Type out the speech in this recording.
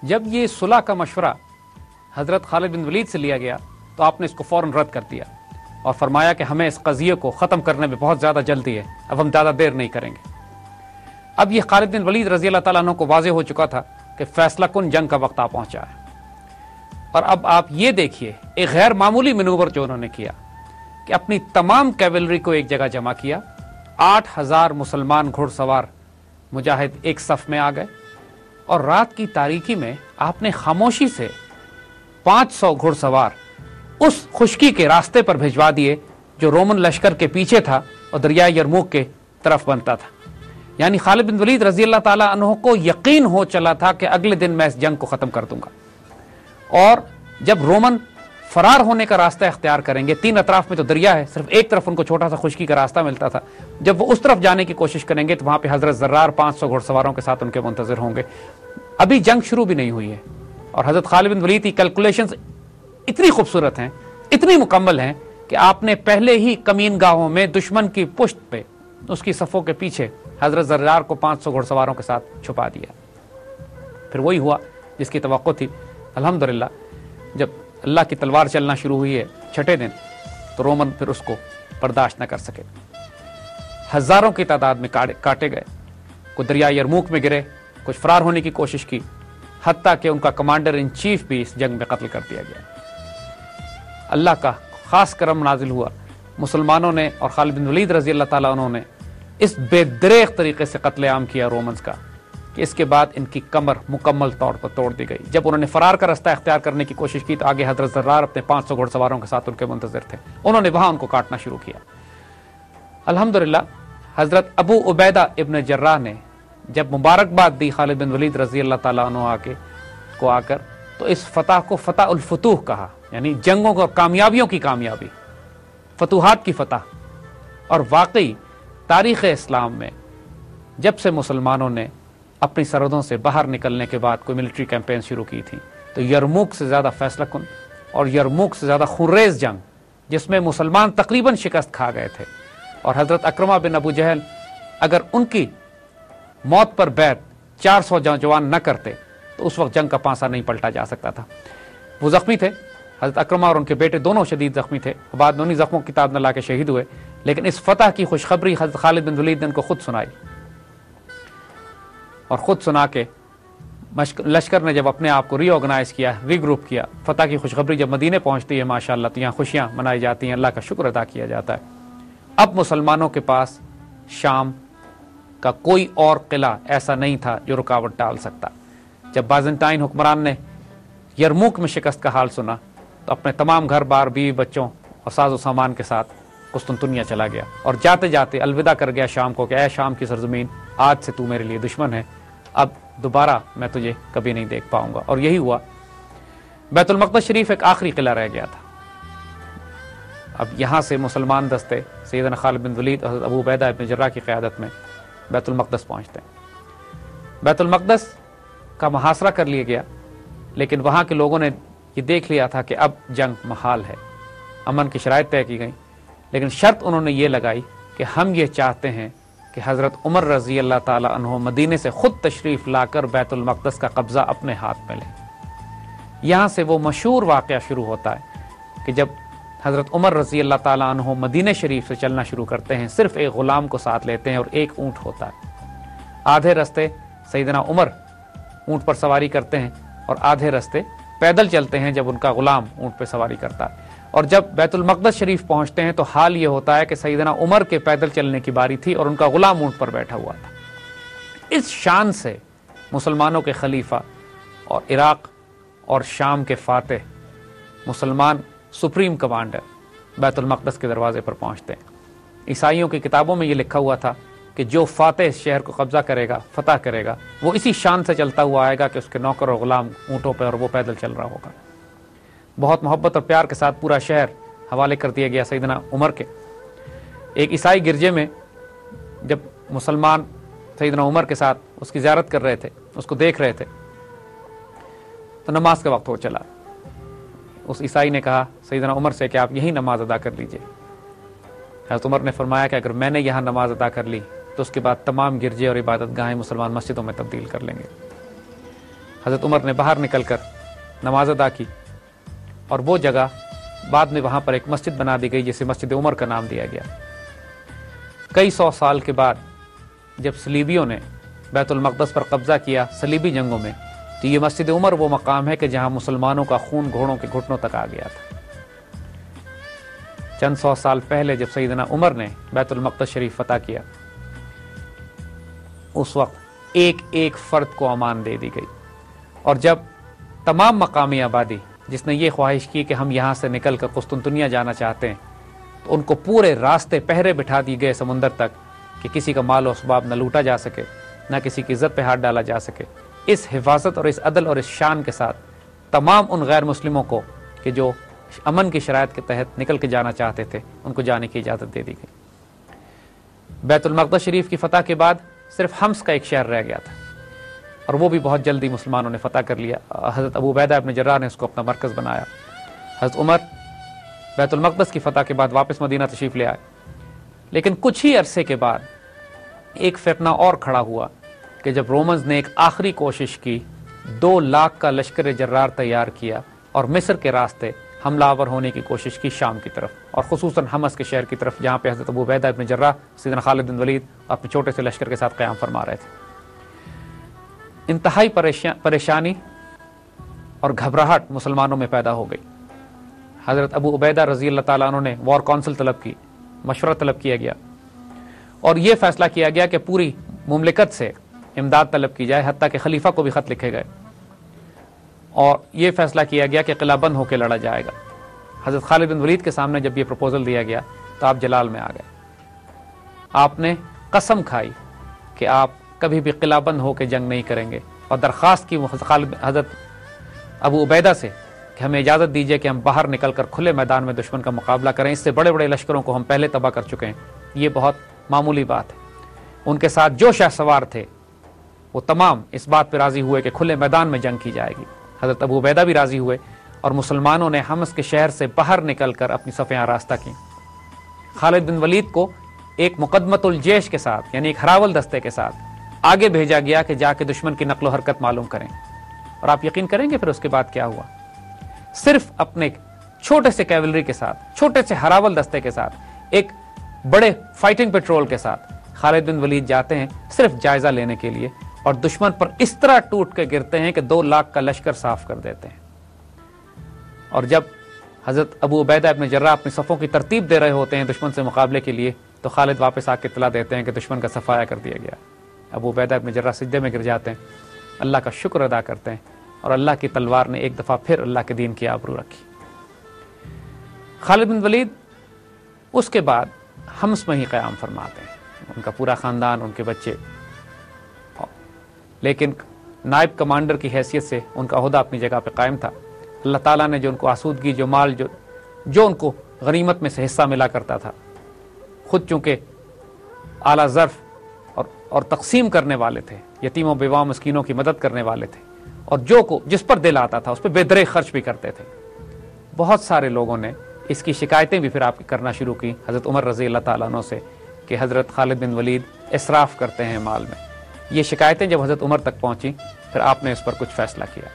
جب یہ صلح کا مشورہ حضرت خالد بن ولید سے لیا گیا تو آپ نے اس کو فوراً رد کر دیا اور فرمایا کہ ہمیں اس قضیے کو ختم کرنے میں بہت زیادہ جلدی ہے، اب ہم زیادہ دیر نہیں کریں گے۔ اب یہ خالد بن ولید رضی اللہ تعالیٰ عنہ کو واضح ہو چکا تھا کہ فیصلہ کن جنگ کا وقت آ پہنچا ہے۔ اور اب آپ یہ دیکھیے ایک غیر معمولی منوور جو انہوں نے کیا کہ اپنی تمام کیولری کو ایک جگہ جمع کیا، 8000 مسلمان گھڑ سوار مجاہد ایک صف میں آ گئے، اور رات کی تاریکی میں آپ نے خاموشی سے 500 گھڑ سوار اس خشکی کے راستے پر بھجوا دیے جو رومن لشکر کے پیچھے تھا اور دریائے یرموک کے طرف بنتا تھا۔ یعنی خالد بن ولید رضی اللہ تعالیٰ عنہ کو یقین ہو چلا تھا کہ اگلے دن میں اس جنگ کو ختم کر دوں گا، اور جب رومن فرار ہونے کا راستہ اختیار کریں گے، 3 اطراف میں تو دریا ہے، صرف ایک طرف ان کو چھوٹا سا خشکی کا راستہ ملتا تھا، جب وہ اس طرف جانے کی کوشش کریں گے تو وہاں پہ حضرت زرار 500 گھڑ سواروں کے ساتھ ان کے منتظر ہوں گے۔ ابھی جنگ شروع بھی نہیں ہوئی ہے، اور حضرت خالد بن ولید کی کیلکولیشنز اتنی خوبصورت ہیں، اتنی مکمل ہیں کہ آپ نے پہلے ہی کمین گاہوں میں دشمن کی پشت پہ اس کی صفوں کے پیچھے حضرت زرار کو 500 گھڑ سواروں کے ساتھ چھپا دیا۔ پھر وہی ہوا جس کی توقع تھی۔ الحمدللہ جب اللہ کی تلوار چلنا شروع ہوئی ہے 6 دن، تو رومن پھر اس کو برداشت نہ کر سکے، ہزاروں کی تعداد میں کاٹے گئے، کوئی دریائے یرموک میں گرے، کچھ فرار ہونے کی کوشش کی، حتیٰ کہ ان کا کمانڈر ان چیف بھی اس جنگ میں قتل کر دیا گیا۔ اللہ کا خاص کرم نازل ہوا، مسلمانوں نے اور خالد بن ولید رضی اللہ تعالیٰ عنہ نے اس بے دریغ طریقے سے قتل عام کیا رومنز کا کہ اس کے بعد ان کی کمر مکمل طور پر توڑ دی گئی۔ جب انہوں نے فرار کا راستہ اختیار کرنے کی کوشش کی تو آگے حضرت زرار اپنے 500 گھڑ سواروں کے ساتھ ان کے منتظر تھے، انہوں نے وہاں ان کو کاٹنا شروع کیا۔ الحمدللہ حضرت ابو عبیدہ ابن جراح نے جب مبارکباد دی خالد بن ولید رضی اللہ تعالیٰ عنہ آ کر تو اس فتح کو فتح الفتوح کہا، یعنی جنگوں اور کامیابیوں کی کامیابی، فتوحات کی فتح۔ اور واقعی تاریخ اسلام میں جب سے مسلمانوں نے اپنی سرحدوں سے باہر نکلنے کے بعد کوئی ملٹری کیمپین شروع کی تھی تو یرموک سے زیادہ فیصلہ کن اور یرموک سے زیادہ خونریز جنگ، جس میں مسلمان تقریباً شکست کھا گئے تھے، اور حضرت اکرمہ بن ابو جہل اگر ان کی موت پر بیعت 400 جوان نہ کرتے تو اس وقت جنگ کا پانسا نہیں پلٹا جا سکتا تھا۔ وہ زخمی تھے، حضرت اکرمہ اور ان کے بیٹے دونوں شدید زخمی تھے، بعد میں انہی زخموں کی کتاب نہ لا کے شہید ہوئے، لیکن اس فتح کی خوشخبری حضرت خالد بن ولید نے ان کو خود سنائی، اور خود سنا کے لشکر نے جب اپنے آپ کو ری آرگنائز کیا، ری گروپ کیا، فتح کی خوشخبری جب مدینے پہنچتی ہے ماشاءاللہ تو یہاں خوشیاں منائی جاتی ہیں، اللہ کا شکر ادا کیا جاتا ہے۔ اب مسلمانوں کے پاس شام کا کوئی اور قلعہ ایسا نہیں تھا جو رکاوٹ ڈال سکتا۔ جب بازنٹائن حکمران نے یرموک میں شکست کا حال سنا تو اپنے تمام گھر بار، بیوی بچوں اور ساز و سامان کے ساتھ قسطنطنیہ چلا گیا، اور جاتے جاتے الوداع کر گیا شام کو کہ اے شام کی سرزمین، آج سے تو میرے لیے دشمن ہے، اب دوبارہ میں تجھے کبھی نہیں دیکھ پاؤں گا۔ اور یہی ہوا، بیت المقدس شریف ایک آخری قلعہ رہ گیا تھا۔ اب یہاں سے مسلمان دستے سیدنا خالد بن ولید اور ابو عبیدہ ابن جراح کی قیادت میں بیت المقدس پہنچتے ہیں۔ بیت المقدس کا محاصرہ کر لیا گیا، لیکن وہاں کے لوگوں نے یہ دیکھ لیا تھا کہ اب جنگ محال ہے، امن کی شرائط طے کی گئیں، لیکن شرط انہوں نے یہ لگائی کہ ہم یہ چاہتے ہیں کہ حضرت عمر رضی اللہ تعالی عنہ مدینے سے خود تشریف لا کر بیت المقدس کا قبضہ اپنے ہاتھ میں لیں۔ یہاں سے وہ مشہور واقعہ شروع ہوتا ہے کہ جب حضرت عمر رضی اللہ تعالیٰ عنہ مدینہ شریف سے چلنا شروع کرتے ہیں، صرف ایک غلام کو ساتھ لیتے ہیں اور ایک اونٹ ہوتا ہے۔ آدھے رستے سیدنا عمر اونٹ پر سواری کرتے ہیں اور آدھے رستے پیدل چلتے ہیں جب ان کا غلام اونٹ پہ سواری کرتا ہے، اور جب بیت المقدس شریف پہنچتے ہیں تو حال یہ ہوتا ہے کہ سیدنا عمر کے پیدل چلنے کی باری تھی اور ان کا غلام اونٹ پر بیٹھا ہوا تھا۔ اس شان سے مسلمانوں کے خلیفہ اور عراق اور شام کے فاتح، مسلمان سپریم کمانڈر بیت المقدس کے دروازے پر پہنچتے ہیں۔ عیسائیوں کی کتابوں میں یہ لکھا ہوا تھا کہ جو فاتح اس شہر کو قبضہ کرے گا، فتح کرے گا، وہ اسی شان سے چلتا ہوا آئے گا کہ اس کے نوکر اور غلام اونٹوں پہ اور وہ پیدل چل رہا ہوگا۔ بہت محبت اور پیار کے ساتھ پورا شہر حوالے کر دیا گیا سیدنا عمر کے۔ ایک عیسائی گرجے میں جب مسلمان سیدنا عمر کے ساتھ اس کی زیارت کر رہے تھے، اس کو دیکھ رہے تھے، تو نماز کا وقت ہو چلا۔ اس عیسائی نے کہا سیدنا عمر سے کہ آپ یہی نماز ادا کر لیجئے۔ حضرت عمر نے فرمایا کہ اگر میں نے یہاں نماز ادا کر لی تو اس کے بعد تمام گرجے اور عبادت گاہیں مسلمان مسجدوں میں تبدیل کر لیں گے۔ حضرت عمر نے باہر نکل کر نماز ادا کی، اور وہ جگہ بعد میں وہاں پر ایک مسجد بنا دی گئی جسے مسجد عمر کا نام دیا گیا۔ کئی سو سال کے بعد جب صلیبیوں نے بیت المقدس پر قبضہ کیا صلیبی جنگوں میں، تو یہ مسجد عمر وہ مقام ہے کہ جہاں مسلمانوں کا خون گھوڑوں کے گھٹنوں تک آ گیا تھا۔ چند سو سال پہلے جب سیدنا عمر نے بیت المقدس شریف فتح کیا، اس وقت ایک ایک فرد کو امان دے دی گئی، اور جب تمام مقامی آبادی جس نے یہ خواہش کی کہ ہم یہاں سے نکل کر قسطنطنیہ جانا چاہتے ہیں، تو ان کو پورے راستے پہرے بٹھا دی گئے سمندر تک کہ کسی کا مال و اسباب نہ لوٹا جا سکے، نہ کسی کی عزت پہ ہاتھ ڈالا جا سکے۔ اس حفاظت اور اس عدل اور اس شان کے ساتھ تمام ان غیر مسلموں کو کہ جو امن کی شرائط کے تحت نکل کے جانا چاہتے تھے، ان کو جانے کی اجازت دے دی گئی۔ بیت المقدس شریف کی فتح کے بعد صرف حمص کا ایک شہر رہ گیا تھا، اور وہ بھی بہت جلدی مسلمانوں نے فتح کر لیا۔ حضرت ابو عبیدہ ابن جراح نے اس کو اپنا مرکز بنایا۔ حضرت عمر بیت المقدس کی فتح کے بعد واپس مدینہ تشریف لے آئے، لیکن کچھ ہی عرصے کے بعد ایک فتنہ اور کھڑا ہوا کہ جب رومنز نے ایک آخری کوشش کی، 2 لاکھ کا لشکر جرار تیار کیا اور مصر کے راستے حملہ آور ہونے کی کوشش کی شام کی طرف، اور خصوصاً حمص کے شہر کی طرف، جہاں پہ حضرت ابو عبیدہ ابن جراح سیدنا خالد بن ولید اپنے چھوٹے سے لشکر کے ساتھ قیام فرما رہے تھے۔ انتہائی پریشانی اور گھبراہٹ مسلمانوں میں پیدا ہو گئی۔ حضرت ابو عبیدہ رضی اللہ تعالیٰ عنہ نے وار کونسل طلب کی، مشورہ طلب کیا گیا، اور یہ فیصلہ کیا گیا کہ پوری مملکت سے امداد طلب کی جائے، حتیٰ کہ خلیفہ کو بھی خط لکھے گئے، اور یہ فیصلہ کیا گیا کہ قلعہ بند ہو کے لڑا جائے گا۔ حضرت خالد بن ولید کے سامنے جب یہ پروپوزل دیا گیا تو آپ جلال میں آ گئے۔ آپ نے قسم کھائی کہ آپ کبھی بھی قلعہ بند ہو کے جنگ نہیں کریں گے، اور درخواست کی حضرت ابو عبیدہ سے کہ ہمیں اجازت دیجیے کہ ہم باہر نکل کر کھلے میدان میں دشمن کا مقابلہ کریں، اس سے بڑے بڑے لشکروں کو ہم پہلے تباہ کر چکے ہیں، یہ بہت معمولی بات ہے۔ ان کے ساتھ جو شاہ سوار تھے وہ تمام اس بات پہ راضی ہوئے کہ کھلے میدان میں جنگ کی جائے گی۔ حضرت ابو عبیدہ بھی راضی ہوئے، اور مسلمانوں نے حمص کے شہر سے باہر نکل کر اپنی صفیں آراستہ کی۔ خالد بن ولید کو ایک مقدمۃ الجیش کے ساتھ، یعنی ایک ہراول دستے کے ساتھ آگے بھیجا گیا کہ جا کے دشمن کی نقل و حرکت معلوم کریں، اور آپ یقین کریں گے پھر اس کے بعد کیا ہوا؟ صرف اپنے چھوٹے سے کیولری کے ساتھ، چھوٹے سے ہراول دستے کے ساتھ، ایک بڑے فائٹنگ پیٹرول کے ساتھ خالد بن ولید جاتے ہیں صرف جائزہ لینے کے لیے، اور دشمن پر اس طرح ٹوٹ کے گرتے ہیں کہ 2 لاکھ کا لشکر صاف کر دیتے ہیں۔ اور جب حضرت ابو عبیدہ ابن جراح اپنی صفوں کی ترتیب دے رہے ہوتے ہیں دشمن سے مقابلے کے لیے، تو خالد واپس آ کے اطلاع دیتے ہیں کہ دشمن کا صفایا کر دیا گیا۔ ابو عبیدہ ابن جراح سجدے میں گر جاتے ہیں، اللہ کا شکر ادا کرتے ہیں، اور اللہ کی تلوار نے ایک دفعہ پھر اللہ کے دین کی آبرو رکھی۔ خالد بن ولید اس کے بعد حمص میں ہی قیام فرماتے ہیں، ان کا پورا خاندان، ان کے بچے، لیکن نائب کمانڈر کی حیثیت سے ان کا عہدہ اپنی جگہ پہ قائم تھا۔ اللہ تعالیٰ نے جو ان کو آسودگی، جو مال، جو ان کو غنیمت میں سے حصہ ملا کرتا تھا، خود چونکہ اعلیٰ ظرف اور تقسیم کرنے والے تھے، یتیموں بیواؤں مسکینوں کی مدد کرنے والے تھے، اور جس پر دل آتا تھا اس پہ بے درے خرچ بھی کرتے تھے۔ بہت سارے لوگوں نے اس کی شکایتیں بھی پھر آپ کرنا شروع کی حضرت عمر رضی اللہ تعالیٰ عنہ سے کہ حضرت خالد بن ولید اسراف کرتے ہیں مال میں۔ یہ شکایتیں جب حضرت عمر تک پہنچی، پھر آپ نے اس پر کچھ فیصلہ کیا۔